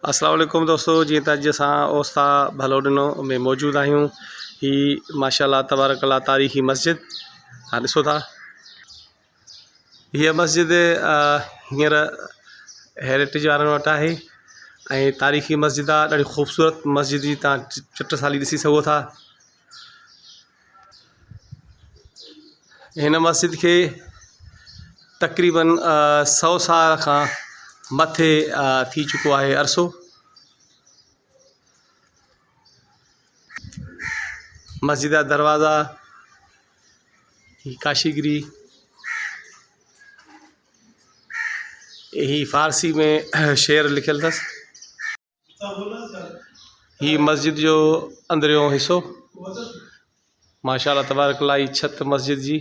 अस्सलाम वालेकुम दोस्तों, जीअं त अॼु असां ओस्ता भलोडिनो में मौजूदु आहियूं। ही माशाल्लाह तबारकल्ला तारीख़ी मस्जिद तव्हां ॾिसो था। हीअ मस्जिद हींअर हेरिटेज वारनि वटि आहे ऐं तारीख़ी मस्जिद आहे। ॾाढी ख़ूबसूरत मस्जिद जी तव्हां चिट साली ॾिसी सघो था। हिन मस्जिद खे तक़रीबन 100 साल खां मथे थी चुको आहे अरसो। मस्जिद जा दरवाज़ा ही काशीगिरी ही फ़ारसी में शेर लिखियल अथसि। ही मस्जिद जो अंदरियों हिस्सो माशाल्लाह तबारकल्ला। ही छत मस्जिद जी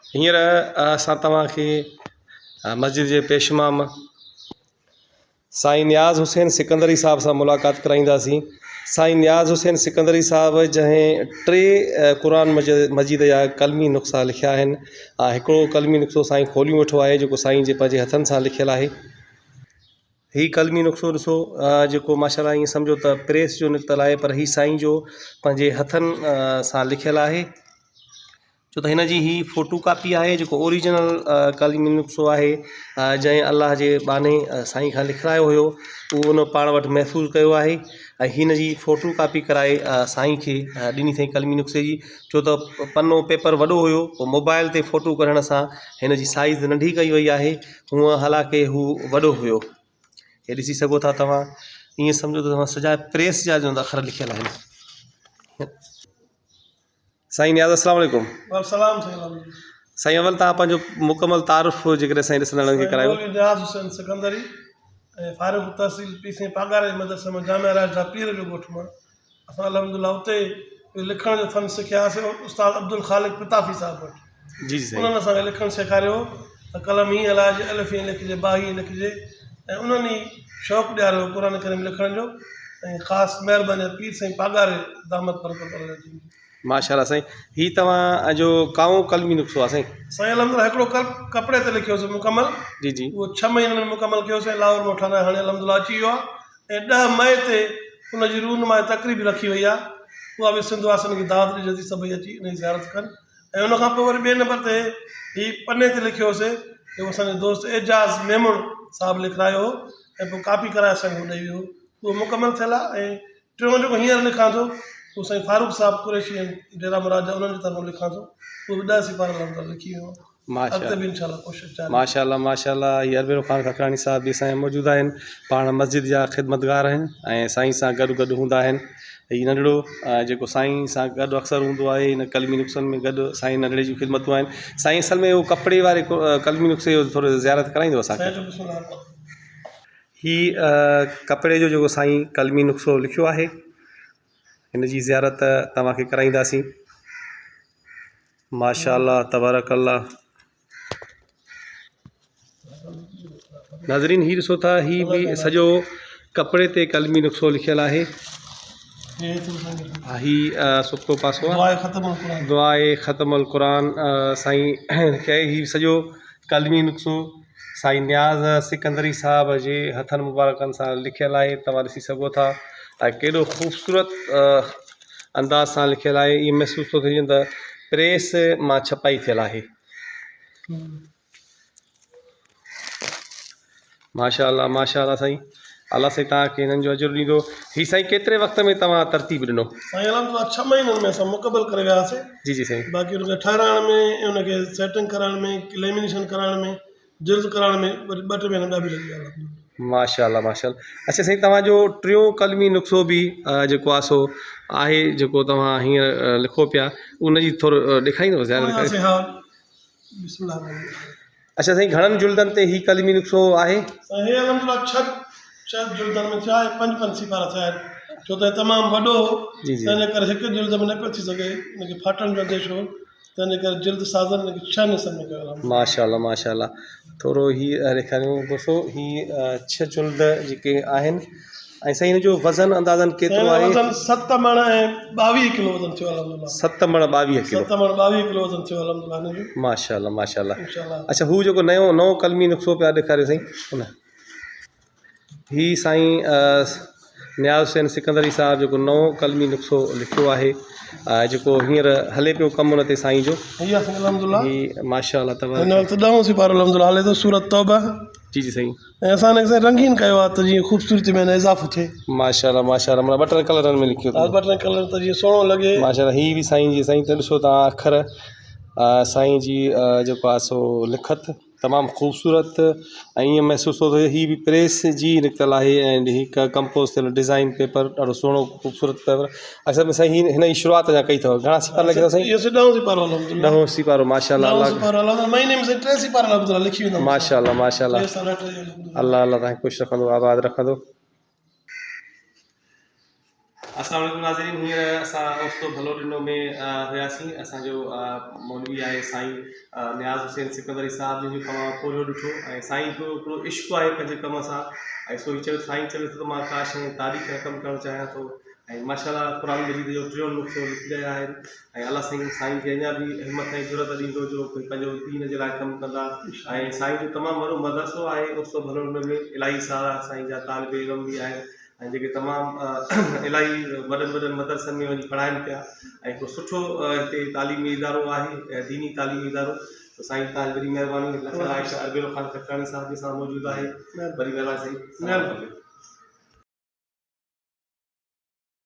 हींअर असां तव्हांखे मस्जिद जे पेशमाम साईं नियाज़ हुसैन सिकंदरी साहब सां मुलाक़ात कराईंदासीं। साईं नियाज़ हुसैन सिकंदरी साहब जंहिं 3 क़ुर मजीद जा कलमी नुस्ख़ा लिखिया आहिनि। हिकिड़ो कलमी नुस्ख़ो साईं खोलियो वेठो आहे जेको साईं जे पंहिंजे हथनि सां लिखियलु आहे। हीउ कलमी नुस्ख़ो ॾिसो जेको माशाल्लाह ईअं सम्झो त प्रेस जो निकितल आहे, पर हीउ साईं जो पंहिंजे हथनि सां लिखियलु आहे। छो त हिन जी ही फ़ोटो कापी आहे जेको ओरिजिनल कलमी नुस्ख़ो आहे जंहिं अलाह जे बाने साईं खां लिखायो हुयो, उहो उन पाण वटि महफ़ूज़ कयो आहे ऐं हिन जी फ़ोटो कापी कराए साईं खे ॾिनी अथई कलमी नुस्ख़े जी। छो त पनो पेपर वॾो हुयो, पोइ मोबाइल ते फ़ोटो कढण सां हिन जी साइज़ नंढी कई वई आहे। हूअं हालांकि हू वॾो हुयो। हे ॾिसी सघो था तव्हां, ईअं सम्झो त तव्हां सॼा प्रेस जा जो अख़र लिखियल आहिनि। साईं नियाज़ अस्सलाम वालेकुम। साईं अवल तव्हां पंहिंजो मुकमल तारुफ़ जेकॾहिं साईं ॾिसंदड़नि खे करायो। नियाज़ हुसैन सिकंदरी ऐं फारूक तहसील पी साईं पागारे मदरसे में जामिया राजा पीर जो ॻोठ मां असां अलहमदुलिल्लाह उते लिखण जो फन सिखियासीं उस्ताद अब्दुल ख़ालिक पिताफ़ी साहिब वटि। जी साईं। उन्हनि असांखे लिखणु सेखारियो त कलम हीअं हलाइजे, अलिफ़ हीअं लिखिजे, बा हीअं लिखिजे, ऐं उन्हनि ई शौक़ु ॾियारियो क़ुर करीम लिखण जो। ऐं ख़ासि महिरबानी पीर साईं पागारे दामत बरकत जी। माशाल्लाह साईं, हीउ तव्हां जो काओ कलमी नुस्ख़ो आहे साईं? साईं अलहमदुलिल्लाह हिकिड़ो कपिड़े ते लिखियोसीं मुकमल। जी जी। उहो 6 महीननि में मुकमल कयोसीं, लाहौर में वठंदा हाणे अलहमदुलिल्लाह अची वियो आहे। ऐं 10 मई ते उनजी रूनुमाई तक़रीब रखी वई आहे। उहा बि सिंध वासियुनि खे दावत ॾिजंदी सभई अची इन जी ज़ियारत कनि। ऐं उनखां पोइ वरी ॿिए नंबर ते हीउ पने ते लिखियोसीं जेको असांजो दोस्त एजाज़ मेमुण साहिबु लिखायो हो ऐं पोइ कापी कराए असांखे ॾेई वियो। उहो मुकमल थियल आहे। ऐं टियों जेको हींअर लिखां थो उहो साईं फारूक साहिबु कुरैशी डेरा मुराद उन्हनि जी तरफ़ां लिखां थो, उहो बि 10 सिपारा अलहमदुलिल्लाह लिखी वियो। अॻिते बि इंशाल्लाह कोशिशि जारी। माशाल्लाह माशाल्लाह। हीअ अरबेरो ख़ान खकरानी साहिब बि असांजा मौजूदु आहिनि, पाण मस्जिद जा ख़िदमतगार आहिनि ऐं साईं सां गॾु हूंदा आहिनि। हीउ नंढिड़ो जेको साईं सां गॾु अक्सर हूंदो आहे, हिन कलमी नुस्ख़नि में गॾु साईं नंढिड़े जूं ख़िदमतूं आहिनि। साईं असल में उहो कपिड़े वारे कलमी नुस्ख़े जो थोरो ज़ियारत कराईंदो असांखे। हीउ कपिड़े जो जेको साईं कलमी नुस्ख़ो लिखियो आहे हिन जी ज़ियारत तव्हांखे कराईंदासीं। माशाल्लाह तबारकल्ला। नाज़रीन हीउ ॾिसो था, हीउ बि सॼो कपिड़े ते कलमी नुस्ख़ो लिखियलु आहे। हीउ सुठो पासो आहे, दुआए ख़तमुल क़ुरान साईं खे हीउ सॼो कलमी नुस्ख़ो साईं नियाज़ सिकंदरी साहिब जे हथनि मुबारकनि सां लिखियलु आहे। तव्हां ॾिसी सघो था ऐं केॾो ख़ूबसूरत अंदाज़ सां लिखियलु आहे। इहो महसूसु थो थिए त प्रेस मां छपाई थियलु आहे। माशाल्लाह माशाल्लाह साईं, अल्लाह साईं तव्हांखे हिननि जो अजुर ॾींदो। हीउ साईं केतिरे वक़्त में तव्हां तरतीब ॾिनो? साईं अलहमदुलिल्लाह 6 महीननि में असां मुकबल करे वियासीं। जी जी साईं। बाक़ी उनखे ठहिराइण में, उनखे सेटिंग कराइण में, लेमिनेशन कराइण में, जिल्द कराइण में वरी 2-3 महीना ॿिया बि लॻी विया। माशाल्लाह माशाल्लाह। अच्छा साईं, तव्हांजो टियों कलमी नुस्ख़ो बि जेको आहे सो आहे, जेको तव्हां हींअर लिखो पिया, उनजी थोरो ॾेखारींदव ज़ियारत? अच्छा साईं, घणनि जुल्दनि ते हीउ कलमी नुस्ख़ो आहे? साईं अलहमदुलिल्लाह 6 जुल्दनि में थिया आहे, 5 सिपारा थिया आहिनि। छो त तमामु वॾो हो, तंहिंजे करे हिकु जुल्द में न पियो थी सघे, हुनखे फाटण जो अंदेशो हो, तंहिंजे करे जिल्द साज़न हुनखे 6 हिसनि में कयो। माशाल्लाह माशाल्लाह। थोरो हीउ ॾेखारियो दोस्तो, हीउ 6 जुल्द जेके आहिनि ऐं साईं हिन जो वज़न अंदाज़न केतिरो आहे? वज़न 7 मण ऐं 22 किलो वज़न थियो अल्हम्दुलिल्लाह। 7 मण 22 किलो। 7 मण 22 किलो वज़न थियो अल्हम्दुलिल्लाह हिन जो। माशाल्लाह माशाल्लाह। इंशाल्लाह। अच्छा हू जेको नओं कलमी नुस्ख़ो पिया ॾेखारियो साईं हुन ही साईं नियाज़ हुसैन सिकंदरी साहिबु जेको नओं कलमी नुस्ख़ो लिखियो आहे जेको हींअर हले पियो कमु हुन ते साईं जो इहा साईं अल्हम्दुलिल्लाह ही माशाल्लाह हिन तबारक। वक़्तु 10 सिपारो अल्हम्दुलिल्लाह हले थो सूरत तौबा। जी जी साईं ऐं असां हिन खे रंगीन कयो आहे त जीअं ख़ूबसूरती में इज़ाफ़ो थिए। माशाल्लाह माशाल्लाह माना बटन कलरनि में लिखियो अथव। बटन कलर त जीअं सुहिणो लॻे। माशाल्लाह ही बि साईं जी साईं त ॾिसो तव्हां अखर साईं जी जेको आहे सो लिखत तमामु ख़ूबसूरत ऐं ईअं महसूसु थो थिए ही बि प्रेस जी निकितल आहे ऐं हिकु कंपोज़ थियल डिज़ाइन पेपर ॾाढो सुहिणो ख़ूबसूरत पेपर। असल में साईं हिन जी शुरूआति अञा कई अथव। घणा सिपारा लिखिया अथव साईं? इहो 10 सिपारो अल्हम्दुलिल्लाह। 10 सिपारो माशाल्लाह 10 अल्लाह सिपारो अल्हम्दुलिल्लाह महीने में 3 सिपारा अल्हम्दुलिल्लाह लिखी वेंदा। माशाल्लाह माशाल्लाह अल्हम्दुलिल्लाह। अल्लाह अल्लाह तव्हांखे ख़ुशि रखंदो आबाद रखंदो। अस्सलाम वालेकुम नाज़रीन हींअर असां ओस्तो भलोॾिनो में हुयासीं। असांजो मौलवी आहे साईं नियाज़ हुसैन सिकंदरी साहिबु जंहिंजो कमु पोलियो ॾिठो ऐं साईं खे हिकिड़ो इश्क़ु आहे पंहिंजे कम सां ऐं सो चयो साईं चवे थो त मां का शइ तारीख़ रक़म करणु चाहियां थो ऐं माशाल्लाह क़ुरान मजीद जो 3 नुस्ख़ो लिखी रहिया आहिनि ऐं अल्लाह साईं खे अञा बि हिमत ऐं ज़रूरत ॾींदो जो कोई पंहिंजो दीन जे लाइ कमु कंदा ऐं साईं जो तमामु वॾो मदरसो आहे ओस्तो भलोॾिनो में इलाही सारा साईं जा तालिब इल्म बि आहिनि ऐं जेके तमामु इलाही वॾनि मदरसनि में वञी पढ़ाइनि पिया ऐं हिकिड़ो सुठो हिते तालीमी इदारो आहे दीनी तालीमी इदारो। त साईं तव्हांजी वॾी महिरबानी। अरबिल ख़ान कटकाणी साहिब जे सां मौजूदु आहे। वरी महिरबानी साईं।